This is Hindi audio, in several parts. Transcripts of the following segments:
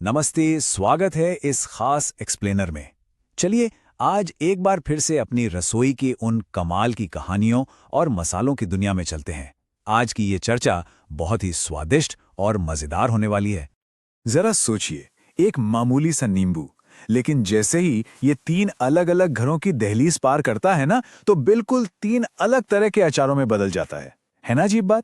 नमस्ते, स्वागत है इस खास एक्सप्लेनर में। चलिए आज एक बार फिर से अपनी रसोई की उन कमाल की कहानियों और मसालों की दुनिया में चलते हैं। आज की ये चर्चा बहुत ही स्वादिष्ट और मजेदार होने वाली है। जरा सोचिए, एक मामूली सा नींबू, लेकिन जैसे ही ये 3 अलग-अलग घरों की दहलीज पार करता है ना, तो बिल्कुल 3 अलग तरह के अचारों में बदल जाता है ना अजीब बात?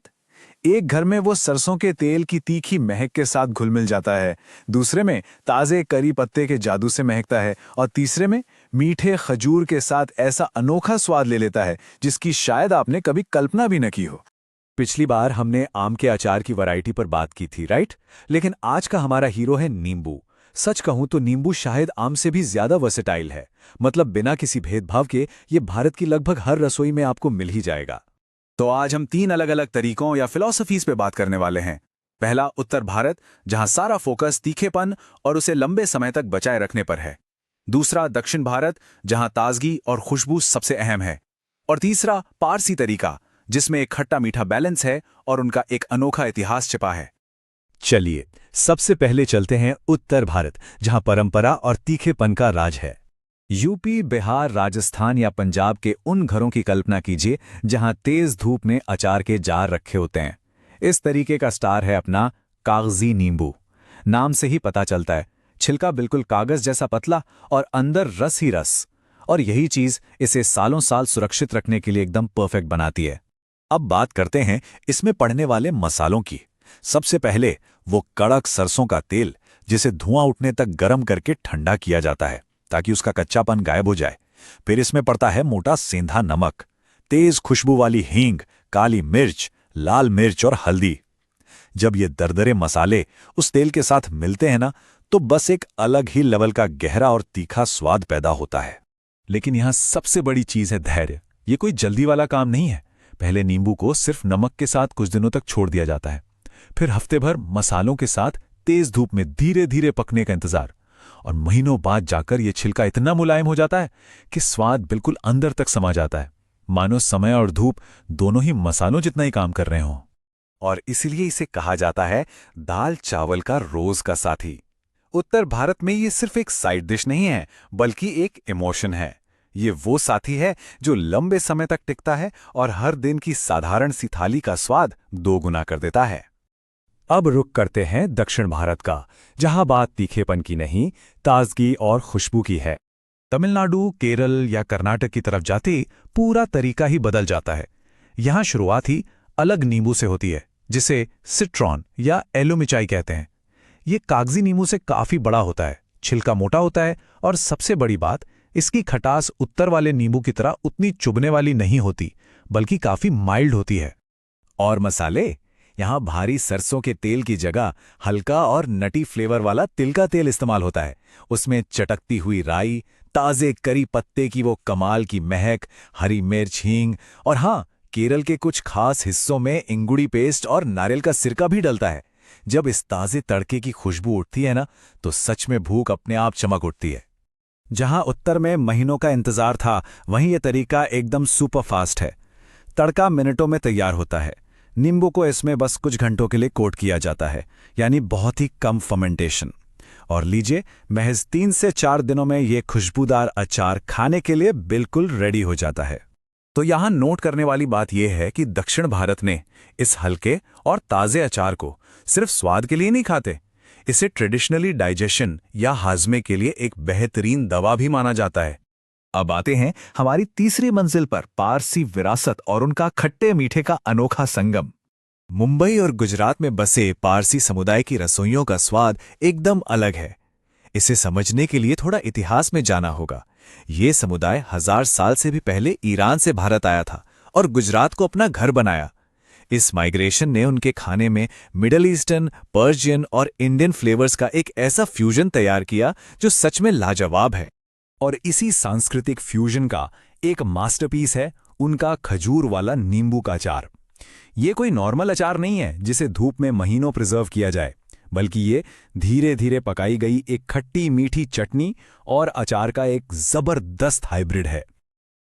एक घर में वो सरसों के तेल की तीखी महक के साथ घुल मिल जाता है, दूसरे में ताजे करी पत्ते के जादू से महकता है और तीसरे में मीठे खजूर के साथ ऐसा अनोखा स्वाद ले लेता है जिसकी शायद आपने कभी कल्पना भी न की हो। पिछली बार हमने आम के अचार की वैरायटी पर बात की थी, राइट? लेकिन आज का हमारा हीरो है नींबू। सच कहूं तो नींबू शायद आम से भी ज्यादा वर्सेटाइल है। मतलब बिना किसी भेदभाव के ये भारत की लगभग हर रसोई में आपको मिल ही जाएगा। तो आज हम 3 अलग-अलग तरीकों या फिलॉसफीज पे बात करने वाले हैं। पहला, उत्तर भारत, जहां सारा फोकस तीखेपन और उसे लंबे समय तक बचाए रखने पर है। दूसरा, दक्षिण भारत, जहां ताजगी और खुशबू सबसे अहम है। और तीसरा, पारसी तरीका, जिसमें एक खट्टा मीठा बैलेंस है और उनका एक अनोखा इतिहास छिपा है। चलिए सबसे पहले चलते हैं उत्तर भारत, जहां परंपरा और तीखेपन का राज है। यूपी, बिहार, राजस्थान या पंजाब के उन घरों की कल्पना कीजिए जहां तेज धूप में अचार के जार रखे होते हैं। इस तरीके का स्टार है अपना कागजी नींबू। नाम से ही पता चलता है, छिलका बिल्कुल कागज जैसा पतला और अंदर रस ही रस। और यही चीज इसे सालों साल सुरक्षित रखने के लिए एकदम परफेक्ट बनाती है। अब बात करते हैं इसमें पड़ने वाले मसालों की। सबसे पहले वो कड़क सरसों का तेल, जिसे धुआं उठने तक गर्म करके ठंडा किया जाता है ताकि उसका कच्चापन गायब हो जाए। फिर इसमें पड़ता है मोटा सेंधा नमक, तेज खुशबू वाली हींग, काली मिर्च, लाल मिर्च और हल्दी। जब ये दरदरे मसाले उस तेल के साथ मिलते हैं ना, तो बस एक अलग ही लेवल का गहरा और तीखा स्वाद पैदा होता है। लेकिन यहां सबसे बड़ी चीज है धैर्य। ये कोई जल्दी वाला काम नहीं है। पहले नींबू को सिर्फ नमक के साथ कुछ दिनों तक छोड़ दिया जाता है, फिर हफ्ते भर मसालों के साथ तेज धूप में धीरे धीरे पकने का इंतजार, और महीनों बाद जाकर यह छिलका इतना मुलायम हो जाता है कि स्वाद बिल्कुल अंदर तक समा जाता है, मानो समय और धूप दोनों ही मसालों जितना ही काम कर रहे हों। और इसलिए इसे कहा जाता है दाल चावल का रोज का साथी। उत्तर भारत में ये सिर्फ एक साइड डिश नहीं है, बल्कि एक इमोशन है। ये वो साथी है जो लंबे समय तक टिकता है और हर दिन की साधारण सी थाली का स्वाद दोगुना कर देता है। अब रुक करते हैं दक्षिण भारत का, जहां बात तीखेपन की नहीं, ताजगी और खुशबू की है। तमिलनाडु, केरल या कर्नाटक की तरफ जाते पूरा तरीका ही बदल जाता है। यहां शुरुआत ही अलग नींबू से होती है, जिसे सिट्रॉन या एलोमिचाई कहते हैं। ये कागजी नींबू से काफी बड़ा होता है, छिलका मोटा होता है और सबसे बड़ी बात, इसकी खटास उत्तर वाले नींबू की तरह उतनी चुभने वाली नहीं होती, बल्कि काफी माइल्ड होती है। और मसाले, यहां भारी सरसों के तेल की जगह हल्का और नटी फ्लेवर वाला तिल का तेल इस्तेमाल होता है। उसमें चटकती हुई राई, ताजे करी पत्ते की वो कमाल की महक, हरी मिर्च, हींग और हाँ, केरल के कुछ खास हिस्सों में इंगुड़ी पेस्ट और नारियल का सिरका भी डलता है। जब इस ताजे तड़के की खुशबू उठती है ना, तो सच में भूख अपने आप चमक उठती है। जहां उत्तर में महीनों का इंतजार था, वहीं यह तरीका एकदम सुपर फास्ट है। तड़का मिनटों में तैयार होता है। नींबू को इसमें बस कुछ घंटों के लिए कोट किया जाता है, यानी बहुत ही कम फर्मेंटेशन। और लीजिए, महज 3 से 4 दिनों में ये खुशबूदार अचार खाने के लिए बिल्कुल रेडी हो जाता है। तो यहाँ नोट करने वाली बात यह है कि दक्षिण भारत ने इस हल्के और ताजे अचार को सिर्फ स्वाद के लिए नहीं खाते, इसे ट्रेडिशनली डाइजेशन या हाजमे के लिए एक बेहतरीन दवा भी माना जाता है। अब आते हैं हमारी तीसरी मंजिल पर, पारसी विरासत और उनका खट्टे मीठे का अनोखा संगम। मुंबई और गुजरात में बसे पारसी समुदाय की रसोइयों का स्वाद एकदम अलग है। इसे समझने के लिए थोड़ा इतिहास में जाना होगा। ये समुदाय 1000 साल से भी पहले ईरान से भारत आया था और गुजरात को अपना घर बनाया। इस माइग्रेशन ने उनके खाने में मिडल ईस्टर्न, पर्शियन और इंडियन फ्लेवर्स का एक ऐसा फ्यूजन तैयार किया जो सच में लाजवाब है। और इसी सांस्कृतिक फ्यूजन का एक मास्टरपीस है उनका खजूर वाला नींबू का अचार। ये कोई नॉर्मल अचार नहीं है जिसे धूप में महीनों प्रिजर्व किया जाए, बल्कि ये धीरे धीरे पकाई गई एक खट्टी मीठी चटनी और अचार का एक जबरदस्त हाइब्रिड है।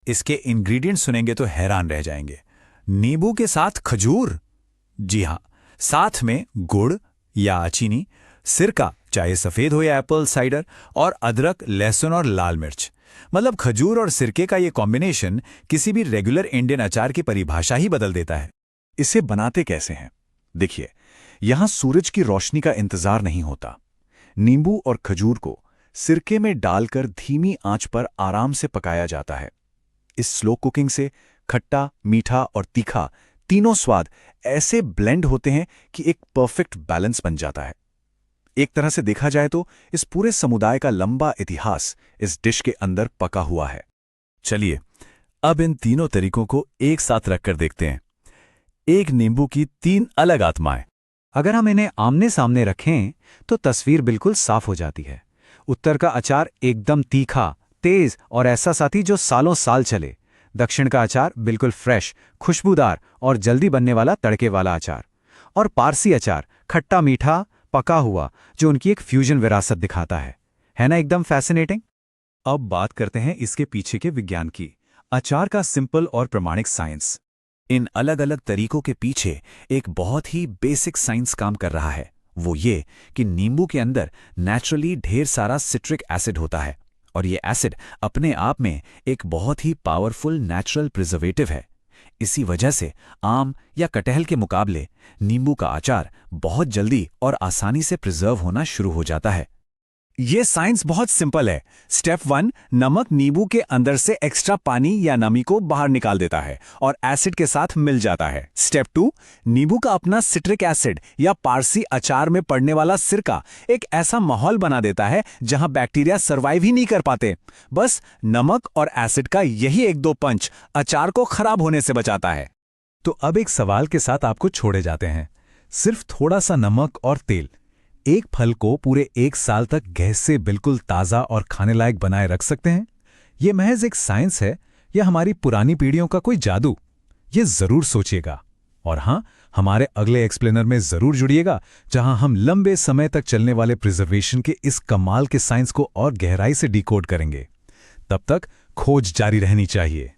इसके इंग्रेडिएंट्स सुनेंगे तो हैरान रह जाएंगे। नींबू के साथ खजूर, जी हां, साथ में गुड़ या चीनी, सिरका चाहे सफेद हो या एप्पल साइडर, और अदरक, लहसुन और लाल मिर्च। मतलब खजूर और सिरके का ये कॉम्बिनेशन किसी भी रेगुलर इंडियन अचार की परिभाषा ही बदल देता है। इसे बनाते कैसे हैं? देखिए, यहां सूरज की रोशनी का इंतजार नहीं होता। नींबू और खजूर को सिरके में डालकर धीमी आंच पर आराम से पकाया जाता है। इस स्लो कुकिंग से खट्टा, मीठा और तीखा तीनों स्वाद ऐसे ब्लेंड होते हैं कि एक परफेक्ट बैलेंस बन जाता है। एक तरह से देखा जाए तो इस पूरे समुदाय का लंबा इतिहास इस डिश के अंदर पका हुआ है। चलिए, अब इन तीनों तरीकों को एक साथ रखकर देखते हैं। एक नींबू की तीन अलग आत्माएं। अगर हम इन्हें आमने सामने रखें तो तस्वीर बिल्कुल साफ हो जाती है। उत्तर का अचार एकदम तीखा, तेज और ऐसा साथी जो सालों साल चले। दक्षिण का अचार बिल्कुल फ्रेश, खुशबूदार और जल्दी बनने वाला तड़के वाला अचार। और पारसी अचार खट्टा मीठा, पका हुआ, जो उनकी एक फ्यूजन विरासत दिखाता है ना? एकदम फैसिनेटिंग। अब बात करते हैं इसके पीछे के विज्ञान की, अचार का सिंपल और प्रमाणिक साइंस। इन अलग अलग तरीकों के पीछे एक बहुत ही बेसिक साइंस काम कर रहा है। वो ये कि नींबू के अंदर नेचुरली ढेर सारा सिट्रिक एसिड होता है, और ये एसिड अपने आप में एक बहुत ही पावरफुल नेचुरल प्रिजर्वेटिव है। इसी वजह से आम या कटहल के मुकाबले नींबू का अचार बहुत जल्दी और आसानी से प्रिजर्व होना शुरू हो जाता है। ये साइंस बहुत सिंपल है। स्टेप 1, नमक नींबू के अंदर से एक्स्ट्रा पानी या नमी को बाहर निकाल देता है और एसिड के साथ मिल जाता है। स्टेप 2, नींबू का अपना सिट्रिक एसिड या पारसी अचार में पड़ने वाला सिरका एक ऐसा माहौल बना देता है जहां बैक्टीरिया सर्वाइव ही नहीं कर पाते। बस नमक और एसिड का यही एक दो पंच अचार को खराब होने से बचाता है। तो अब एक सवाल के साथ आपको छोड़े जाते हैं। सिर्फ थोड़ा सा नमक और तेल एक फल को पूरे 1 साल तक गैस से बिल्कुल ताज़ा और खाने लायक बनाए रख सकते हैं? ये महज एक साइंस है या हमारी पुरानी पीढ़ियों का कोई जादू? ये जरूर सोचिएगा। और हाँ, हमारे अगले एक्सप्लेनर में जरूर जुड़िएगा, जहां हम लंबे समय तक चलने वाले प्रिजर्वेशन के इस कमाल के साइंस को और गहराई से डिकोड करेंगे। तब तक खोज जारी रहनी चाहिए।